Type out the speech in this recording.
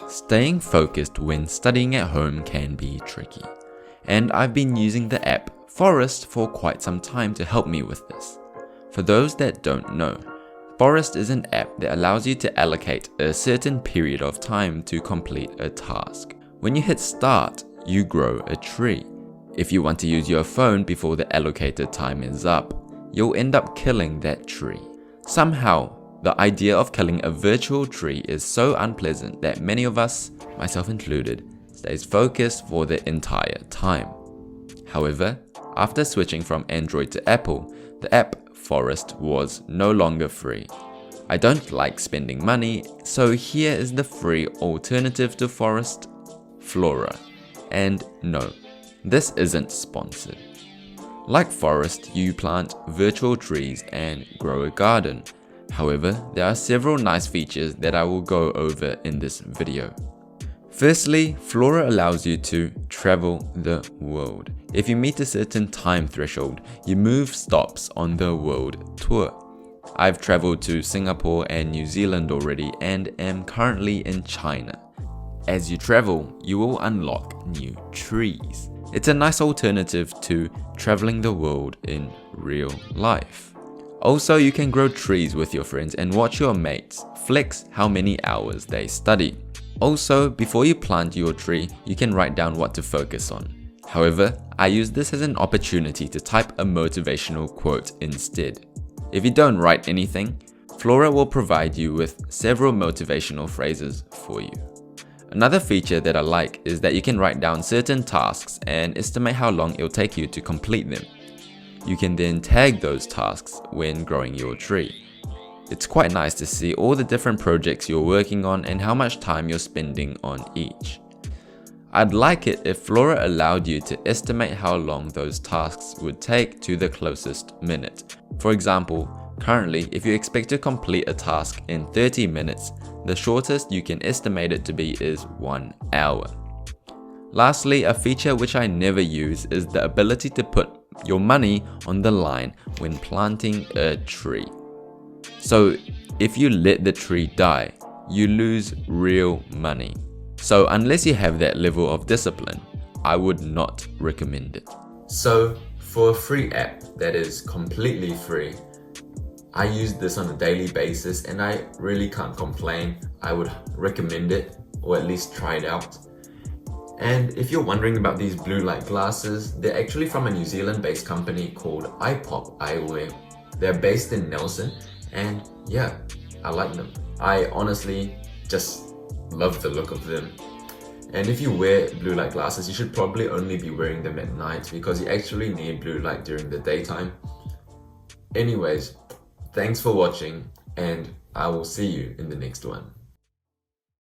Staying focused when studying at home can be tricky, and I've been using the app Forest for quite some time to help me with this. For those that don't know, Forest is an app that allows you to allocate a certain period of time to complete a task. When you hit start, you grow a tree. If you want to use your phone before the allocated time is up, you'll end up killing that tree. Somehow, the idea of killing a virtual tree is so unpleasant that many of us, myself included, stays focused for the entire time. However, after switching from Android to Apple, the app Forest was no longer free. I don't like spending money, so here is the free alternative to Forest, Flora. And no, this isn't sponsored. Like Forest, you plant virtual trees and grow a garden. However, there are several nice features that I will go over in this video. Firstly, Flora allows you to travel the world. If you meet a certain time threshold, you move stops on the world tour. I've traveled to Singapore and New Zealand already and am currently in China. As you travel, you will unlock new trees. It's a nice alternative to traveling the world in real life. Also, you can grow trees with your friends and watch your mates flex how many hours they study. Also, before you plant your tree, you can write down what to focus on. However, I use this as an opportunity to type a motivational quote instead. If you don't write anything, Flora will provide you with several motivational phrases for you. Another feature that I like is that you can write down certain tasks and estimate how long it'll take you to complete them. You can then tag those tasks when growing your tree. It's quite nice to see all the different projects you're working on and how much time you're spending on each. I'd like it if Flora allowed you to estimate how long those tasks would take to the closest minute. For example, currently, if you expect to complete a task in 30 minutes, the shortest you can estimate it to be is 1 hour. Lastly, a feature which I never use is the ability to put your money on the line when planting a tree. So if you let the tree die, you lose real money. So unless you have that level of discipline, I would not recommend it. So for a free app that is completely free, I use this on a daily basis and I really can't complain. I would recommend it, or at least try it out. And if you're wondering about these blue light glasses, they're actually from a New Zealand based company called iPop Eyewear. They're based in Nelson, and yeah, I like them. I honestly just love the look of them. And if you wear blue light glasses, you should probably only be wearing them at night because you actually need blue light during the daytime. Anyways, thanks for watching and I will see you in the next one.